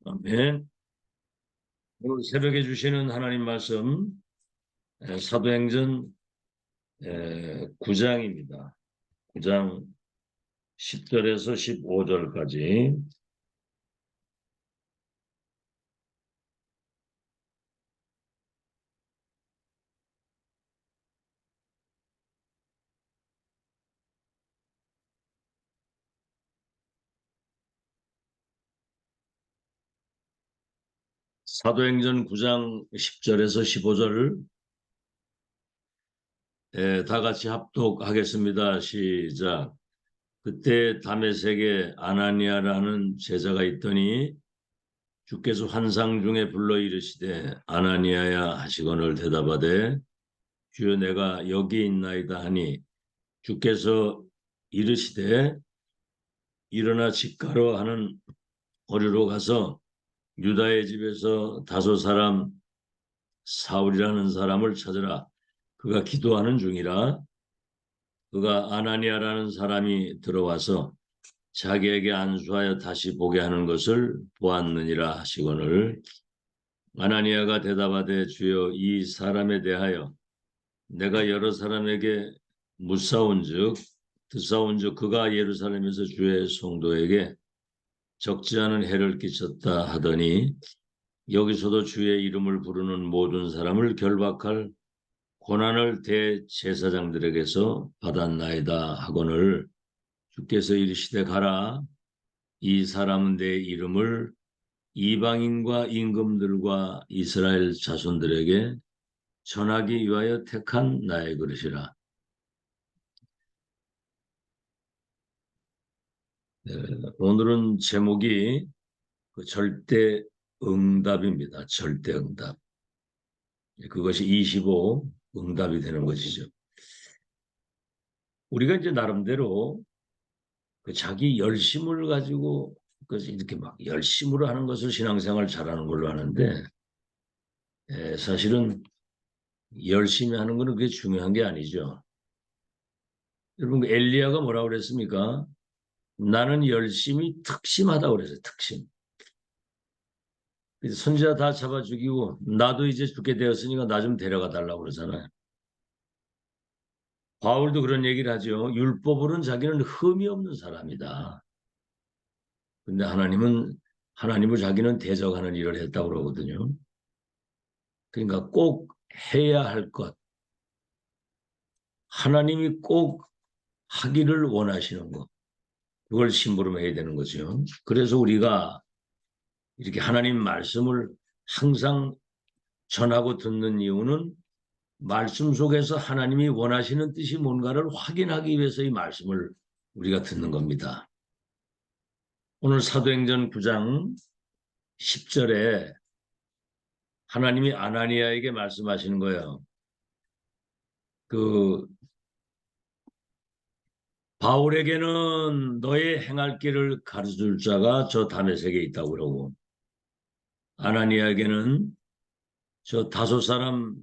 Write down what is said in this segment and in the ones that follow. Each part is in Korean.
아멘. 오늘 새벽에 주시는 하나님 말씀 사도행전 9장입니다. 9장 10절에서 15절까지. 사도행전 9장 10절에서 15절 다 같이 합독하겠습니다. 시작. 그때 다메섹에 아나니아라는 제자가 있더니 주께서 환상 중에 불러 이르시되 아나니아야 하시거늘 대답하되 주여 내가 여기 있나이다 하니 주께서 이르시되 일어나 직가로 하는 거리로 가서 유다의 집에서 다소 사람 사울이라는 사람을 찾으라. 그가 기도하는 중이라. 그가 아나니아라는 사람이 들어와서 자기에게 안수하여 다시 보게 하는 것을 보았느니라 하시거늘 아나니아가 대답하되 주여 이 사람에 대하여 내가 여러 사람에게 묻사온즉 듣사온즉 그가 예루살렘에서 주의 성도에게 적지 않은 해를 끼쳤다 하더니 여기서도 주의 이름을 부르는 모든 사람을 결박할 고난을 대제사장들에게서 받았나이다 하거늘 주께서 이르시되 가라 이 사람은 내 이름을 이방인과 임금들과 이스라엘 자손들에게 전하기 위하여 택한 나의 그릇이라. 오늘은 제목이 절대 응답입니다. 절대 응답. 그것이 25 응답이 되는 것이죠. 우리가 이제 나름대로 자기 열심을 가지고 이렇게 막 열심으로 하는 것을 신앙생활 잘하는 걸로 아는데 사실은 열심히 하는 것은 그게 중요한 게 아니죠. 여러분 엘리야가 뭐라고 그랬습니까? 나는 열심히 특심하다고 그랬어요. 특심. 선지자 다 잡아 죽이고 나도 이제 죽게 되었으니까 나 좀 데려가 달라고 그러잖아요. 바울도 그런 얘기를 하죠. 율법으로는 자기는 흠이 없는 사람이다. 근데 하나님을 자기는 대적하는 일을 했다고 그러거든요. 그러니까 꼭 해야 할 것, 하나님이 꼭 하기를 원하시는 것, 그걸 심부름해야 되는 거죠. 그래서 우리가 이렇게 하나님 말씀을 항상 전하고 듣는 이유는 말씀 속에서 하나님이 원하시는 뜻이 뭔가를 확인하기 위해서 이 말씀을 우리가 듣는 겁니다. 오늘 사도행전 9장 10절에 하나님이 아나니아에게 말씀하시는 거예요. 바울에게는 너의 행할 길을 가르쳐줄 자가 저 다메섹에 있다고 그러고 아나니아에게는 저 다소 사람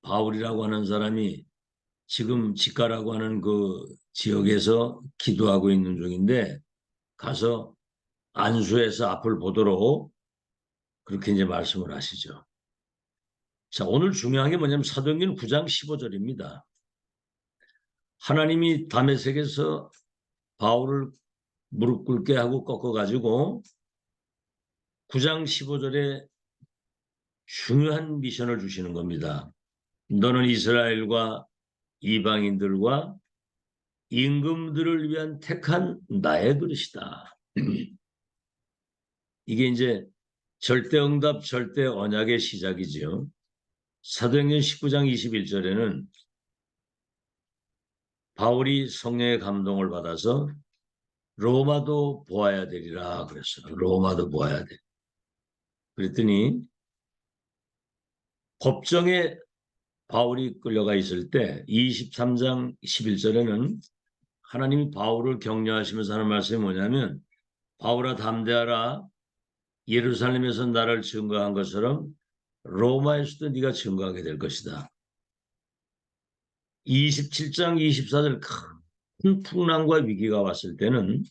바울이라고 하는 사람이 지금 직가라고 하는 그 지역에서 기도하고 있는 중인데 가서 안수해서 앞을 보도록 그렇게 이제 말씀을 하시죠. 자, 오늘 중요한 게 뭐냐면 사도행전 9장 15절입니다. 하나님이 다메섹에서 바울을 무릎 꿇게 하고 꺾어가지고 9장 15절에 중요한 미션을 주시는 겁니다. 너는 이스라엘과 이방인들과 임금들을 위한 택한 나의 그릇이다. 이게 이제 절대응답, 절대언약의 시작이죠. 사도행전 19장 21절에는 바울이 성령의 감동을 받아서 로마도 보아야 되리라 그랬어요. 로마도 보아야 돼. 그랬더니 법정에 바울이 끌려가 있을 때 23장 11절에는 하나님이 바울을 격려하시면서 하는 말씀이 뭐냐면 바울아 담대하라 예루살렘에서 나를 증거한 것처럼 로마에서도 네가 증거하게 될 것이다. 27장 24절 큰 풍랑과 위기가 왔을 때는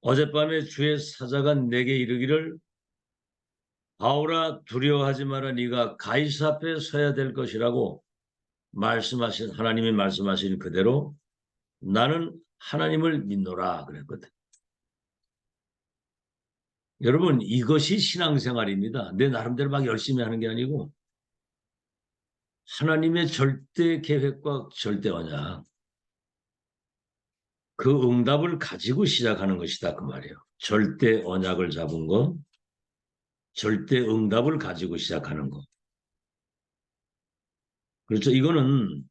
어젯밤에 주의 사자가 내게 이르기를 바울아 두려워하지 마라 네가 가이사 앞에 서야 될 것이라고 말씀하신 하나님이 말씀하신 그대로 나는 하나님을 믿노라 그랬거든. 여러분 이것이 신앙생활입니다. 내 나름대로 막 열심히 하는 게 아니고 하나님의 절대 계획과 절대 언약 그 응답을 가지고 시작하는 것이다 그 말이에요. 절대 언약을 잡은 거, 절대 응답을 가지고 시작하는 거. 그렇죠. 이거는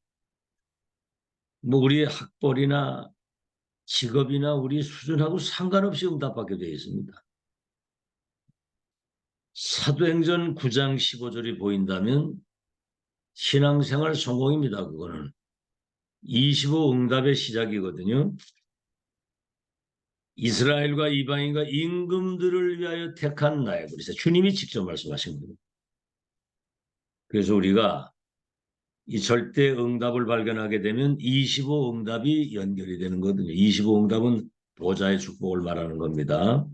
뭐 우리의 학벌이나 직업이나 우리 수준하고 상관없이 응답받게 되어 있습니다. 사도행전 9장 15절이 보인다면 신앙생활 성공입니다. 그거는 25 응답의 시작이거든요. 이스라엘과 이방인과 임금들을 위하여 택한 나의 그리스도 주님이 직접 말씀하신 거예요. 그래서 우리가 이 절대 응답을 발견하게 되면 25 응답이 연결이 되는 거거든요. 25 응답은 보좌의 축복을 말하는 겁니다.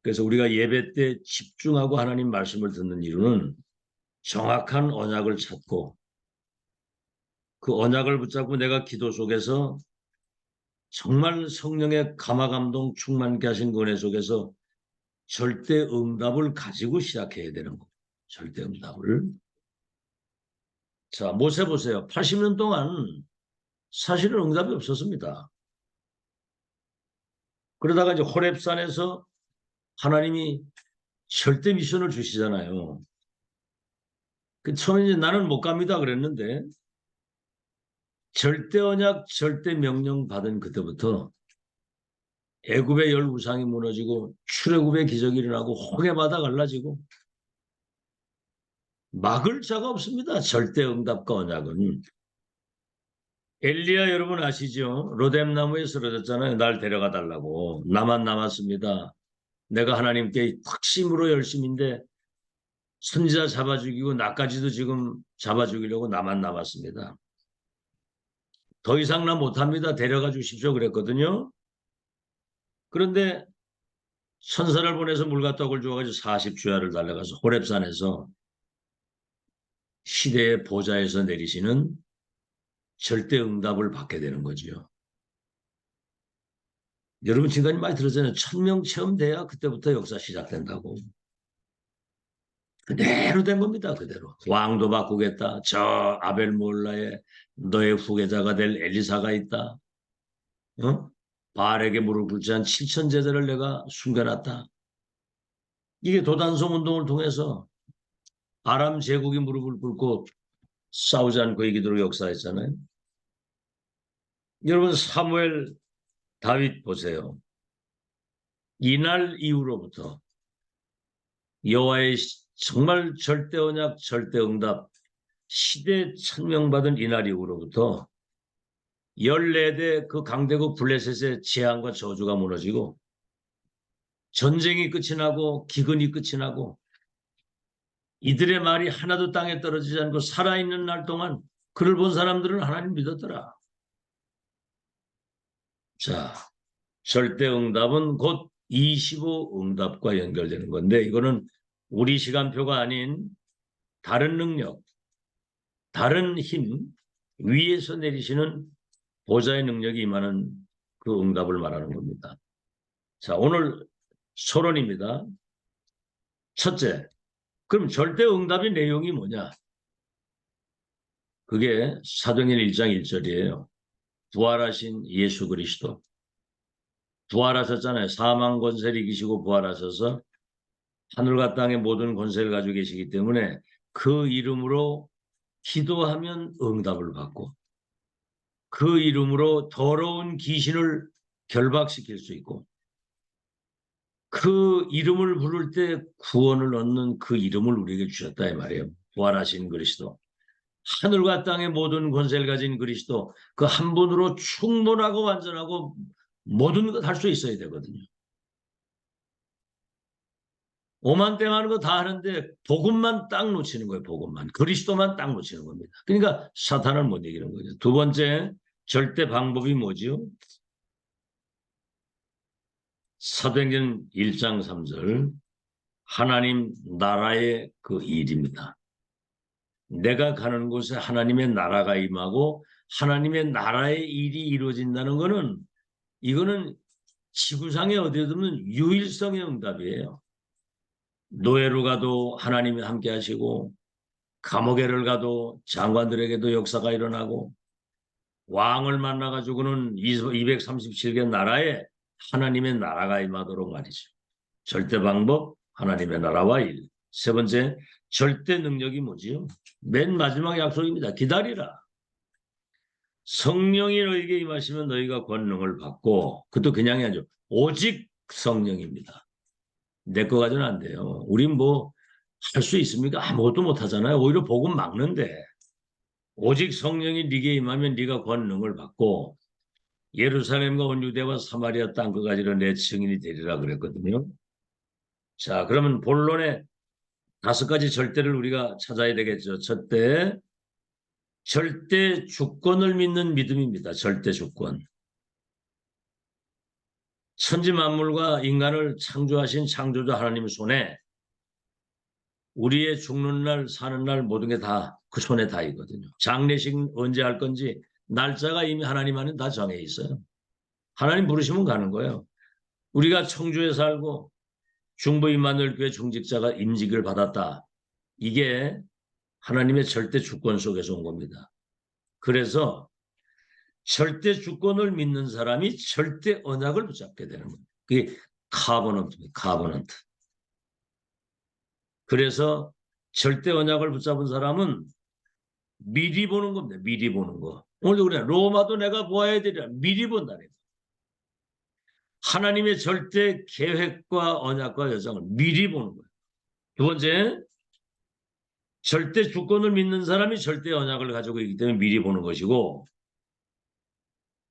그래서 우리가 예배 때 집중하고 하나님 말씀을 듣는 이유는 정확한 언약을 찾고 그 언약을 붙잡고 내가 기도 속에서 정말 성령의 감화감동 충만케 하신 그 은혜 속에서 절대 응답을 가지고 시작해야 되는 거예요. 절대 응답을. 자, 모세 보세요. 80년 동안 사실은 응답이 없었습니다. 그러다가 이제 호렙산에서 하나님이 절대 미션을 주시잖아요. 그 처음에 이제 나는 못 갑니다 그랬는데 절대 언약, 절대 명령 받은 그때부터 애굽의 열 우상이 무너지고 출애굽의 기적이 일어나고 홍해바다 갈라지고 막을 자가 없습니다. 절대 응답과 언약은. 엘리야 여러분 아시죠? 로뎀나무에 쓰러졌잖아요. 날 데려가 달라고. 나만 남았습니다. 내가 하나님께 확심으로 열심인데 선지자 잡아 죽이고 나까지도 지금 잡아 죽이려고 나만 남았습니다. 더 이상 나 못합니다. 데려가 주십시오 그랬거든요. 그런데 천사를 보내서 물과 떡을 주어가지고 40주야를 달려가서 호렙산에서 시대의 보좌에서 내리시는 절대 응답을 받게 되는 거죠. 여러분 지금까지 많이 들었잖아요. 1000명 체험돼야 그때부터 역사 시작된다고. 그대로 된 겁니다. 그대로. 왕도 바꾸겠다. 저 아벨몰라에 너의 후계자가 될 엘리사가 있다. 어? 바알에게 무릎 꿇지 않은 7천 제자를 내가 숨겨놨다. 이게 도단성 운동을 통해서 아람 제국이 무릎을 꿇고 싸우지 않고 이기도록 역사했잖아요. 여러분 사무엘 다윗 보세요. 이날 이후로부터 여호와의 정말 절대 언약, 절대 응답, 시대 천명받은 이날 이후로부터 14대 그 강대국 블레셋의 재앙과 저주가 무너지고 전쟁이 끝이 나고 기근이 끝이 나고 이들의 말이 하나도 땅에 떨어지지 않고 살아있는 날 동안 그를 본 사람들은 하나님 믿었더라. 자, 절대 응답은 곧 25 응답과 연결되는 건데 이거는 우리 시간표가 아닌 다른 능력, 다른 힘 위에서 내리시는 보좌의 능력이 임하는 그 응답을 말하는 겁니다. 자, 오늘 서론입니다. 첫째, 그럼 절대 응답의 내용이 뭐냐? 그게 사도행전 1장 1절이에요. 부활하신 예수 그리스도. 부활하셨잖아요. 사망 권세를 이기시고 부활하셔서 하늘과 땅의 모든 권세를 가지고 계시기 때문에 그 이름으로 기도하면 응답을 받고 그 이름으로 더러운 귀신을 결박시킬 수 있고 그 이름을 부를 때 구원을 얻는 그 이름을 우리에게 주셨다 이 말이에요. 부활하신 그리스도. 하늘과 땅의 모든 권세를 가진 그리스도 그 한 분으로 충분하고 완전하고 모든 것 할 수 있어야 되거든요. 오만땡하는 거 다 하는데 복음만 딱 놓치는 거예요. 복음만. 그리스도만 딱 놓치는 겁니다. 그러니까 사탄을 못 이기는 거죠. 두 번째 절대 방법이 뭐지요? 사도행전 1장 3절 하나님 나라의 그 일입니다. 내가 가는 곳에 하나님의 나라가 임하고 하나님의 나라의 일이 이루어진다는 것은 이거는 지구상에 어디에 두면 유일성의 응답이에요. 노예로 가도 하나님이 함께 하시고 감옥에를 가도 장관들에게도 역사가 일어나고 왕을 만나가지고는 237개 나라에 하나님의 나라가 임하도록 말이죠. 절대 방법 하나님의 나라와 일. 세 번째 절대 능력이 뭐지요? 맨 마지막 약속입니다. 기다리라. 성령이 너희에게 임하시면 너희가 권능을 받고 그것도 그냥이 아니죠. 오직 성령입니다. 내 거 가지고는 안 돼요. 우린 뭐 할 수 있습니까? 아무것도 못 하잖아요. 오히려 복음 막는데. 오직 성령이 네게 임하면 네가 권능을 받고 예루살렘과 온 유대와 사마리아 땅 끝까지로 내 증인이 되리라 그랬거든요. 자, 그러면 본론의 5가지 절대를 우리가 찾아야 되겠죠. 첫째, 절대 주권을 믿는 믿음입니다. 절대 주권. 천지 만물과 인간을 창조하신 창조주 하나님 손에 우리의 죽는 날 사는 날 모든 게 다 그 손에 다 있거든요. 장례식 언제 할 건지 날짜가 이미 하나님 안에 다 정해 있어요. 하나님 부르시면 가는 거예요. 우리가 청주에 살고 중부 임마누엘 교회 중직자가 임직을 받았다. 이게 하나님의 절대 주권 속에서 온 겁니다. 그래서 절대 주권을 믿는 사람이 절대 언약을 붙잡게 되는 겁니다. 그게 카버넌트입니다. 카버넌트. 그래서 절대 언약을 붙잡은 사람은 미리 보는 겁니다. 미리 보는 거. 오늘도 그래. 로마도 내가 보아야 되리라. 미리 본다는 거. 하나님의 절대 계획과 언약과 여정을 미리 보는 거예요. 두 번째, 절대 주권을 믿는 사람이 절대 언약을 가지고 있기 때문에 미리 보는 것이고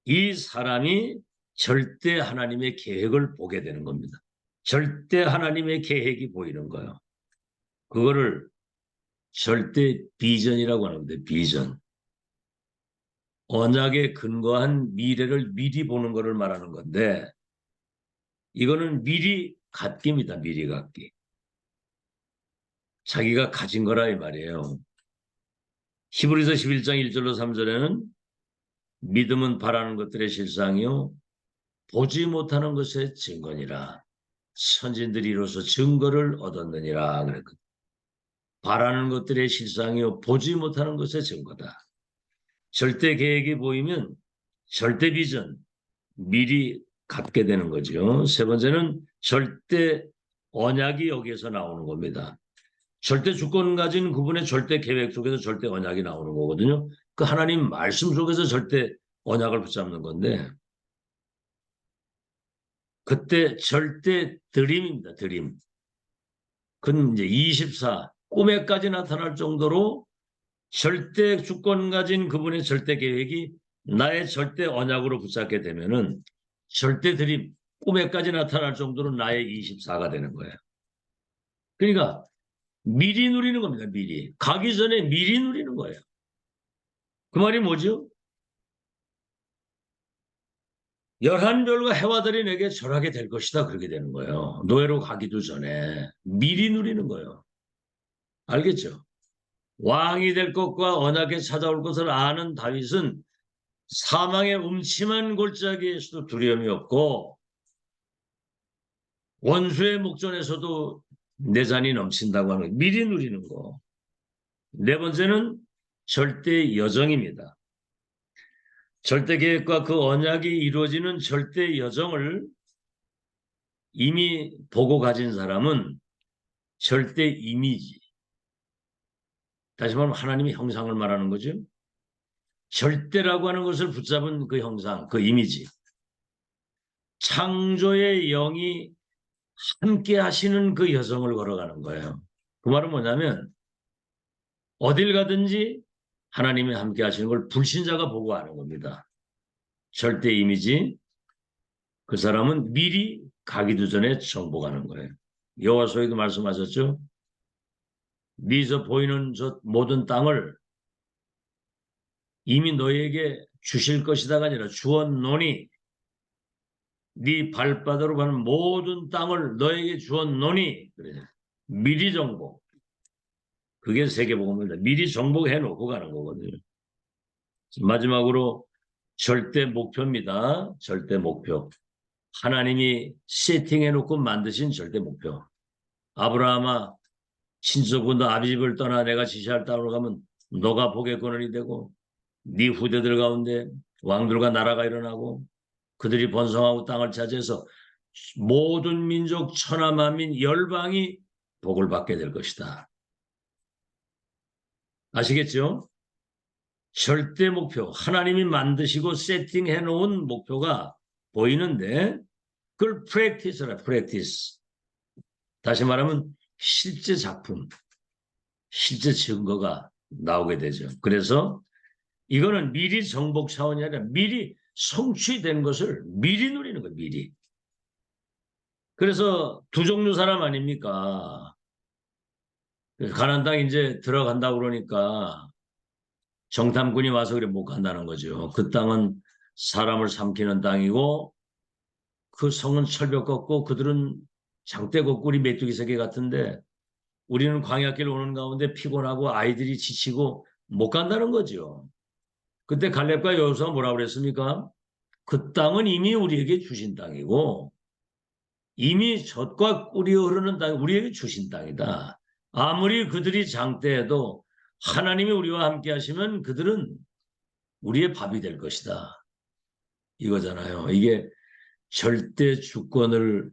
이 사람이 절대 하나님의 계획을 보게 되는 겁니다. 절대 하나님의 계획이 보이는 거예요. 그거를 절대 비전이라고 하는데 비전. 언약에 근거한 미래를 미리 보는 것을 말하는 건데 이거는 미리 갖기입니다. 미리 갖기. 자기가 가진 거라 이 말이에요. 히브리서 11장 1절로 3절에는 믿음은 바라는 것들의 실상이요 보지 못하는 것의 증거니라. 선진들이 이로써 증거를 얻었느니라 그랬거든요. 바라는 것들의 실상이요 보지 못하는 것의 증거다. 절대 계획이 보이면 절대 비전 미리 갖게 되는 거죠. 세 번째는 절대 언약이 여기에서 나오는 겁니다. 절대 주권 가진 그분의 절대 계획 속에서 절대 언약이 나오는 거거든요. 그 하나님 말씀 속에서 절대 언약을 붙잡는 건데 그때 절대 드림입니다. 드림. 그건 이제 24 꿈에까지 나타날 정도로 절대 주권 가진 그분의 절대 계획이 나의 절대 언약으로 붙잡게 되면은 절대 드림 꿈에까지 나타날 정도로 나의 24가 되는 거예요. 그러니까 미리 누리는 겁니다. 미리. 가기 전에 미리 누리는 거예요. 그 말이 뭐죠? 11별과 해와들이 내게 절하게 될 것이다. 그렇게 되는 거예요. 노예로 가기도 전에 미리 누리는 거예요. 알겠죠? 왕이 될 것과 언약에 찾아올 것을 아는 다윗은 사망의 음침한 골짜기에서도 두려움이 없고 원수의 목전에서도 내 잔이 넘친다고 하는 거. 미리 누리는 거. 네 번째는 절대 여정입니다. 절대 계획과 그 언약이 이루어지는 절대 여정을 이미 보고 가진 사람은 절대 이미지. 다시 말하면 하나님의 형상을 말하는 거죠. 절대라고 하는 것을 붙잡은 그 형상, 그 이미지. 창조의 영이 함께 하시는 그 여정을 걸어가는 거예요. 그 말은 뭐냐면 어딜 가든지 하나님이 함께 하시는 걸 불신자가 보고 아는 겁니다. 절대 이미지. 그 사람은 미리 가기도 전에 정복하는 거예요. 여호와서에도 말씀하셨죠. 미서 보이는 저 모든 땅을 이미 너희에게 주실 것이다가 아니라 주었노니 네 발바닥으로 가는 모든 땅을 너에게 주었노니. 그래. 미리 정복. 그게 세계복음입니다. 미리 정복해 놓고 가는 거거든요. 마지막으로 절대 목표입니다. 절대 목표. 하나님이 세팅해 놓고 만드신 절대 목표. 아브라함아, 친척군도 아비 집을 떠나 내가 지시할 땅으로 가면 너가 복의 근원이 되고 네 후대들 가운데 왕들과 나라가 일어나고 그들이 번성하고 땅을 차지해서 모든 민족 천하 만민 열방이 복을 받게 될 것이다. 아시겠죠? 절대 목표, 하나님이 만드시고 세팅해 놓은 목표가 보이는데 그걸 프랙티스라, 프랙티스. 다시 말하면 실제 작품, 실제 증거가 나오게 되죠. 그래서 이거는 미리 정복 차원이 아니라 미리 성취된 것을 미리 누리는 거예요. 미리. 그래서 두 종류 사람 아닙니까? 가나안 땅 이제 들어간다 그러니까 정탐꾼이 와서 그래 못 간다는 거죠. 그 땅은 사람을 삼키는 땅이고 그 성은 철벽 같고 그들은 장대 거꾸리 메뚜기 새끼 같은데 우리는 광야길 오는 가운데 피곤하고 아이들이 지치고 못 간다는 거죠. 그때 갈렙과 여호수아가 뭐라고 그랬습니까? 그 땅은 이미 우리에게 주신 땅이고 이미 젖과 꿀이 흐르는 땅이 우리에게 주신 땅이다. 아무리 그들이 장대해도 하나님이 우리와 함께 하시면 그들은 우리의 밥이 될 것이다. 이거잖아요. 이게 절대 주권을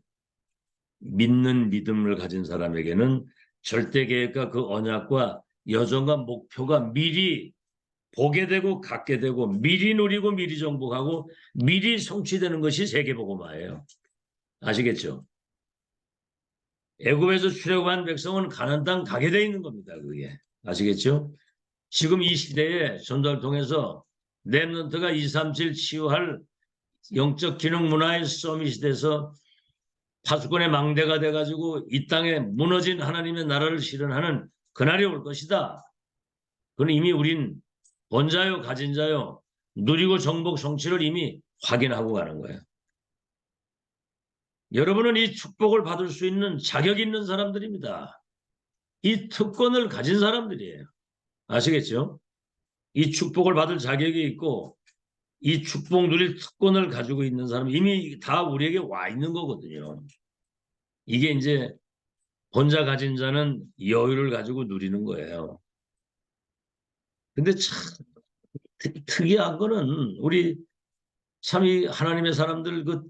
믿는 믿음을 가진 사람에게는 절대 계획과 그 언약과 여정과 목표가 미리 보게 되고 갖게 되고 미리 누리고 미리 정복하고 미리 성취되는 것이 세계복음화예요. 아시겠죠? 애굽에서 출애굽한 백성은 가나안 땅 가게 돼 있는 겁니다. 그게 아시겠죠? 지금 이 시대에 전도를 통해서 렘넌트가 237 치유할 영적 기능 문화의 서밋이 돼서 파수꾼의 망대가 돼가지고 이 땅에 무너진 하나님의 나라를 실현하는 그날이 올 것이다. 그건 이미 우린 본자요 가진 자요 누리고 정복 성취를 이미 확인하고 가는 거예요. 여러분은 이 축복을 받을 수 있는 자격 있는 사람들입니다. 이 특권을 가진 사람들이에요. 아시겠죠? 이 축복을 받을 자격이 있고 이 축복 누릴 특권을 가지고 있는 사람 이미 다 우리에게 와 있는 거거든요. 이게 이제 본자 가진 자는 여유를 가지고 누리는 거예요. 근데 참 특이한 거는 우리 참 이 하나님의 사람들 그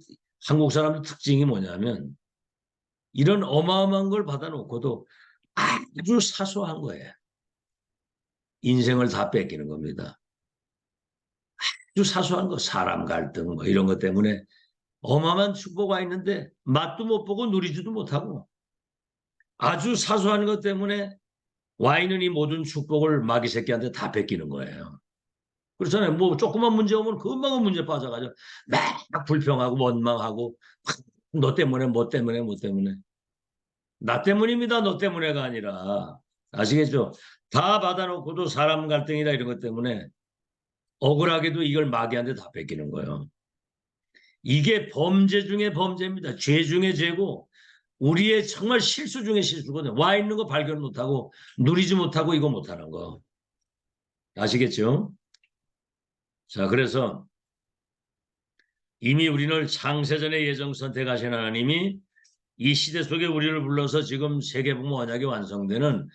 한국 사람들 특징이 뭐냐면 이런 어마어마한 걸 받아놓고도 아주 사소한 거예요. 인생을 다 뺏기는 겁니다. 아주 사소한 거, 사람 갈등 뭐 이런 것 때문에 어마어마한 축복이 있는데 맛도 못 보고 누리지도 못하고 아주 사소한 것 때문에 와 있는 이 모든 축복을 마귀 새끼한테 다 뺏기는 거예요. 그렇잖아요. 뭐 조그만 문제 오면 금방 문제 빠져가지고 막 불평하고 원망하고 너 때문에 뭐 때문에 뭐 때문에 나 때문입니다. 너 때문에가 아니라 아시겠죠? 다 받아놓고도 사람 갈등이나 이런 것 때문에 억울하게도 이걸 마귀한테 다 뺏기는 거예요. 이게 범죄 중에 범죄입니다. 죄 중에 죄고 우리의 정말 실수 중에 실수거든요. 와 있는 거 발견 못하고 누리지 못하고 이거 못하는 거. 아시겠죠? 자, 그래서 이미 우리를 창세전에 예정 선택하신 하나님이 이 시대 속에 우리를 불러서 지금 세계복음 언약이 완성되는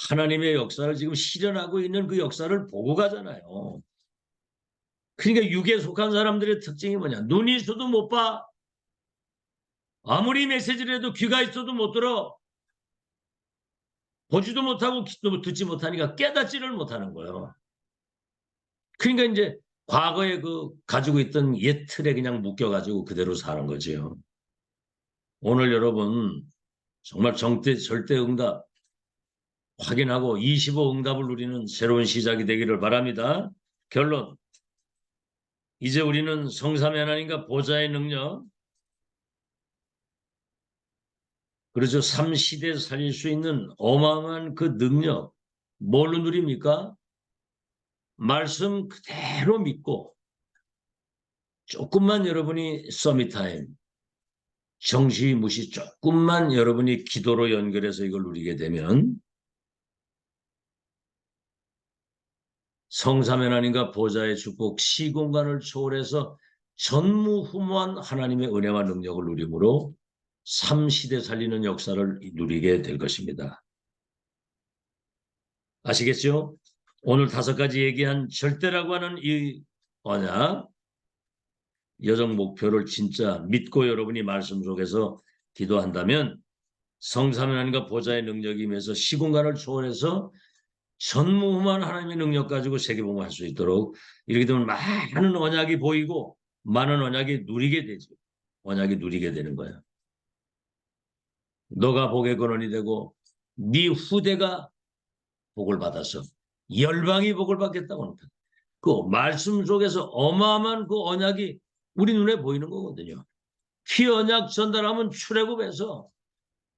하나님의 역사를 지금 실현하고 있는 그 역사를 보고 가잖아요. 그러니까 육에 속한 사람들의 특징이 뭐냐? 눈이 있어도 못 봐. 아무리 메시지를 해도 귀가 있어도 못 들어. 보지도 못하고 듣지 못하니까 깨닫지를 못하는 거예요. 그러니까 이제 과거에 그 가지고 있던 옛 틀에 그냥 묶여가지고 그대로 사는 거죠. 오늘 여러분 정말 절대 응답 확인하고 25 응답을 누리는 새로운 시작이 되기를 바랍니다. 결론. 이제 우리는 성삼위 하나님과 보좌의 능력, 그렇죠. 3시대 살릴 수 있는 어마어마한 그 능력, 뭘로 누립니까? 말씀 그대로 믿고 조금만 여러분이 서밋타임, 정시무시 조금만 여러분이 기도로 연결해서 이걸 누리게 되면 성삼위 하나님과 보좌의 축복, 시공간을 초월해서 전무후무한 하나님의 은혜와 능력을 누림으로 삼시대 살리는 역사를 누리게 될 것입니다. 아시겠죠? 오늘 5가지 얘기한 절대라고 하는 이 언약, 여정 목표를 진짜 믿고 여러분이 말씀 속에서 기도한다면 성삼위 하나님과 보좌의 능력이 임해서 시공간을 초월해서 전무후무한 하나님의 능력 가지고 세계복음을 할 수 있도록, 이렇게 되면 많은 언약이 보이고 많은 언약이 누리게 되죠. 언약이 누리게 되는 거예요. 너가 복의 근원이 되고 네 후대가 복을 받아서 열방이 복을 받겠다고 합니다. 그 말씀 속에서 어마어마한 그 언약이 우리 눈에 보이는 거거든요. 피 언약 전달하면 출애굽에서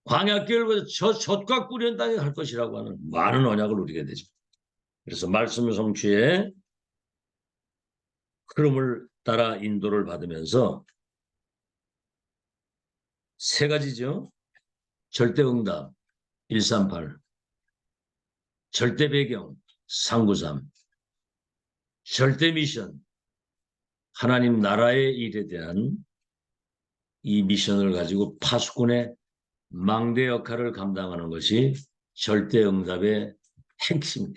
광야길을 저 젖과 꿀이는 땅에 갈 것이라고 하는 많은 언약을 누리게 되죠. 그래서 말씀 성취의 흐름을 따라 인도를 받으면서 3가지죠. 절대응답 138, 절대배경 393, 절대미션 하나님 나라의 일에 대한 이 미션을 가지고 파수꾼의 망대 역할을 감당하는 것이 절대응답의 핵심.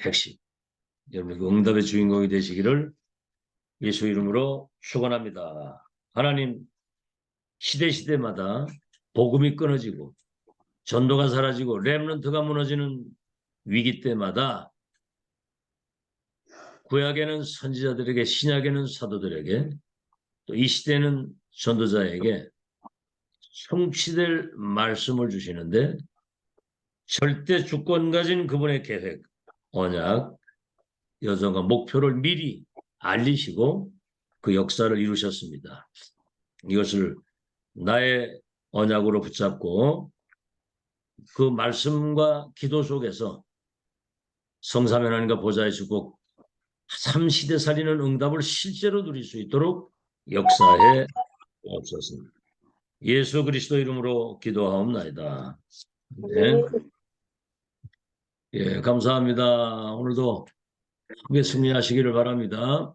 여러분 그 응답의 주인공이 되시기를 예수 이름으로 축원합니다. 하나님 시대마다 복음이 끊어지고 전도가 사라지고 렘넌트가 무너지는 위기 때마다 구약에는 선지자들에게, 신약에는 사도들에게, 또 이 시대는 전도자에게 성취될 말씀을 주시는데 절대 주권 가진 그분의 계획, 언약, 여정과 목표를 미리 알리시고 그 역사를 이루셨습니다. 이것을 나의 언약으로 붙잡고 그 말씀과 기도 속에서 성삼위 하나님과 보좌의 축복, 3시대 살리는 응답을 실제로 누릴 수 있도록 역사해 주옵소서. 예수 그리스도 이름으로 기도하옵나이다. 네. 예, 감사합니다. 오늘도 크게 승리하시기를 바랍니다.